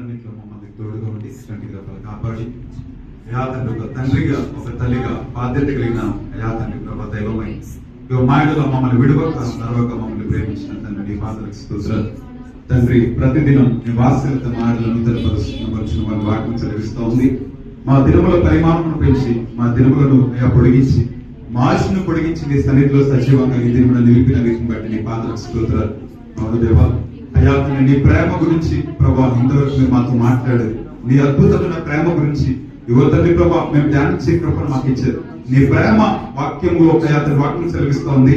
శ్రమలన్నింటిలో మమ్మల్ని తోడుగా ఉండి ఇష్టంగా కాపాడి అయా తండ్రి ఒక తండ్రిగా ఒక తల్లిగా బాధ్యత కలిగిన అయా తండ్రి ప్రభా దైవమై మాయలో మమ్మల్ని విడువక నరవక మమ్మల్ని ప్రేమించిన తండ్రి నీ పాదలకు స్తోత్రాలు తండ్రి. ప్రతిదినం నీ వాత్సల్యత మాటలను నూతనపరుచిన వారి వాక్యం చదివిస్తూ ఉంది. మా దినముల పరిమాణమును పెంచి మా దినములను అయా పొడిగించి మా ఆశను పొడిగించి నీ సన్నిధిలో సజీవంగా ఈ దినములను నిలిపిన వీటిని బట్టి నీ పాదలకు స్తోత్రాలు. అవును దేవా అయా నీ ప్రేమ గురించి ప్రభా ఇంతవరకు మీరు మాతో మాట్లాడారు. నీ అద్భుతమైన ప్రేమ గురించి యువతని ప్రభా మేము ధ్యానించే కృపను మాకు ఇచ్చారు. నీ ప్రేమ వాక్యంలో అతని వాక్యం సెలవిస్తోంది.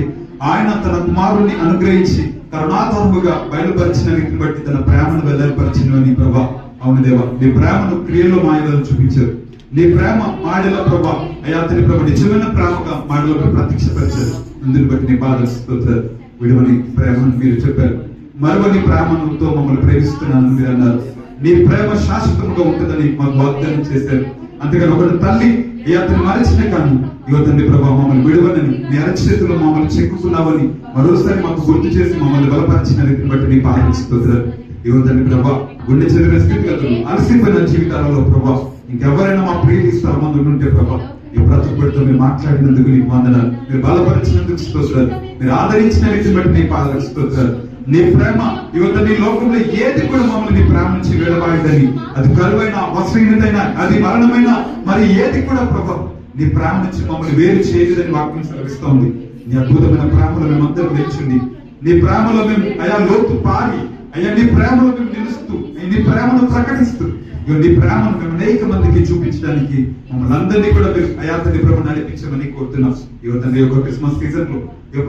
ఆయన తన కుమారుణ్ణి అనుగ్రహించి కరుణాతముగా బయలుపరిచిన వీటిని బట్టి తన ప్రేమను వెల్లడిపరిచిన నీ ప్రభా. అవును దేవా నీ ప్రేమను క్రియల్లో మాయలను చూపించారు. నీ ప్రేమ మాడల ప్రభా అతని ప్రభ నిజమైన ప్రేమగా మాడలో ప్రత్యక్షపరిచారు. అందుని బట్టి నీ పాదలు స్తోత్రాలు. విడువని ప్రేమను మీరు చెప్పారు. మరొకని ప్రేమతో మమ్మల్ని ప్రేమిస్తున్నాను మీరు అన్నారు. నీ ప్రేమ శాశ్వతంగా ఉంటుందని మాకు వాగ్దానం చేశారు. అంతేగాని ఒకటి తల్లి అతను మరచిన కానీ యువతండ్రి ప్రభావ మమ్మల్ని విడువనని నీ అరచేతిలో మమ్మల్ని చెక్కుతున్నావని మరోసారి మాకు గుర్తు చేసి మమ్మల్ని బలపరిచిన రీతిని బట్టి నీ పాటిస్తున్నారు. యువతండ్రి ప్రభా గుండె చెదిరిన స్థితిగతులు అలసిపోయిన జీవితాలలో ప్రభా ఇంకెవరైనా మా ప్రియులు మంది ఉంటే ప్రభా ఈ బ్రతుకుడితో మీరు మాట్లాడినందుకు నీకు వందనాలు. మీరు బలపరిచినందుకు స్తోత్రాలు. మీరు ఆదరించిన రీతిని బట్టి నీ పాదలకు స్తోత్రాలు. నీ ప్రేమ యువత నీ లోకంలో ఏది కూడా మమ్మల్ని నీ ప్రేమ నుంచి వేడబాయిందని అది కరువైన వస్త్రహీనతైనా అది మరణమైన మరి ఏది కూడా ప్రభా నీ ప్రేమ నుంచి మమ్మల్ని వేరు చేయలేదని వాక్యం సెలవిస్తోంది. నీ అద్భుతమైన ప్రేమలో మేమందరం నిలిచింది. నీ ప్రేమలో మేము అయా లోతు పారి అయ్యా నీ ప్రేమలో మేము నిలుస్తూ నీ ప్రేమను ప్రకటిస్తూ నీ ప్రేమను మేము అనేక మందికి చూపించడానికి మమ్మల్ని అందరినీ కూడా మీరు అయాతని ప్రభు నడిపించమని కోరుతున్నాం. యువతని యొక్క క్రిస్మస్ సీజన్ లో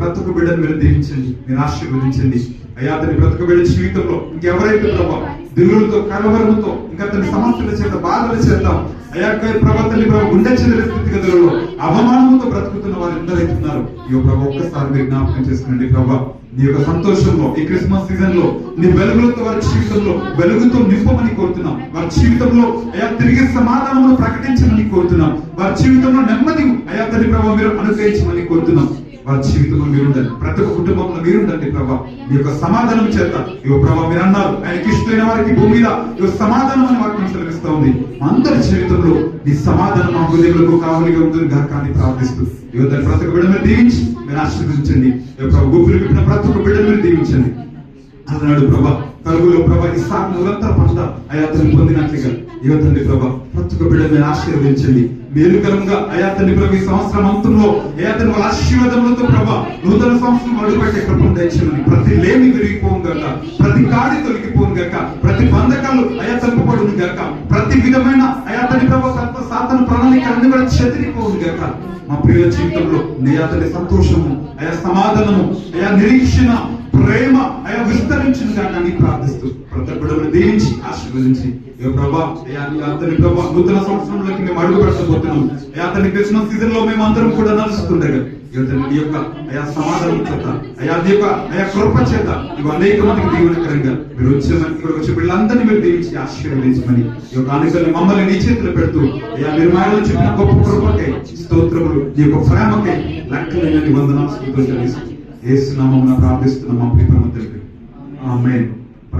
ప్రతి ఒక్క బిడ్డను మీరు దీవించండి, మీరు ఆశీర్వదించండి. అయాతని ప్రతి ఒక్క బిడ్డ జీవితంలో ఇంకెవరైతే ప్రభావ దిగులతో కలవరముతో ఇంకా తన సమస్యల చేత బాధల చేత అయా ప్రభాతని ప్రభు గుండె చెందిన స్థితిగతులలో అవమానంతో బ్రతుకుతున్న వారు ఎందరైతే ఉన్నారు ఈ ప్రభు ఒక్కసారి మీరు జ్ఞాపకం చేసుకునండి. ప్రభా నీ యొక్క సంతోషంలో ఈ క్రిస్మస్ సీజన్ లో నీ వెలుగులతో వారి జీవితంలో వెలుగుతో నింపమని కోరుతున్నాం. వారి జీవితంలో అయా తిరిగి సమాధానమును ప్రకటించమని కోరుతున్నాం. వారి జీవితంలో నెమ్మది అయా తల్లి ప్రభావ మీరు అనుగ్రహించమని కోరుతున్నాం. వారి జీవితంలో మీరుండండి, ప్రతి ఒక్క కుటుంబంలో మీరుండండి ప్రభా. మీ యొక్క సమాధానం చేత ఇవ ప్రభా మీరు అన్నారు ఆయనకి ఇష్టమైన వారికి భూమి మీద ఇవ సమాధానం అని వాక్యం సెలవిస్తూ ఉంది. అందరి జీవితంలో నీ సమాధానం మా హృదయంలో కావలిగా ఉంటుంది గాక అని ప్రార్థిస్తూ యువత ప్రతి ఒక్క బిడ్డ మీరు దీవించి మీరు ఆశీర్వదించండి. గుబ్బులు పెట్టిన ప్రతి ఒక్క బిడ్డ మీరు దీవించండి. అన్నాడు ప్రభా కలుగులో ప్రభా ఇస్సాకు నిరంతర పంట అయాతని పొందినట్లుగా యువతండి ప్రభా ప్రతి ఒక్క బిడ్డ మీరు ఆశీర్వదించండి. మేలుకరంగా అయాతని ప్రభు ఈ సంవత్సరం అంతంలో అయాతని వాళ్ళ ఆశీర్వాదములతో ప్రభా నూతన సంవత్సరం అడుగుపెట్టే కృపను దయచేయమని ప్రతి లేమి విరిగిపోను గాక, ప్రతి కాడి తొలగిపోను గాక, ప్రతి బంధకాలు అయా తలుపబడును గాక, ప్రతి విధమైన అయాతని ప్రభు సాతన ప్రణాళిక అన్ని కూడా చెదిరిపోను గాక. మా ప్రియుల జీవితంలో అయాతని సంతోషము అయా సమాధానము అయా నిరీక్షణ ప్రేమ అయా విస్తరించిన గాక ప్రార్థిస్తూ ప్రతి బిడ్డను దీవించి ఆశీర్వదించి ప్రభా అతని ప్రభా నూతన సంవత్సరంలోకి మేము అడుగు పెట్టబోతున్నాం. అతని క్రిస్మస్ సీజన్ లో మేము అందరం కూడా నడుస్తుండగా ఈ యొక్క అయా సమాధానం చేత అయా యొక్క అయా కృప చేత ఇవి అనేక మందికి దీవెనకరంగా మీరు వచ్చే వీళ్ళందరినీ మీరు దీవించి ఆశీర్వదించమని ఈ యొక్క అనేకల్ని మమ్మల్ని నీ చేతులు పెడుతూ అయా మీరు మాయలో చెప్పిన గొప్ప కృపకై స్తోత్రములు నీ యొక్క ప్రేమకై లెక్కలేని వందనాలు స్తుతులు చెల్లిస్తూ యేసు నామమున ప్రార్థిస్తున్నాం మా ప్రియ తండ్రి. ఆమేన్.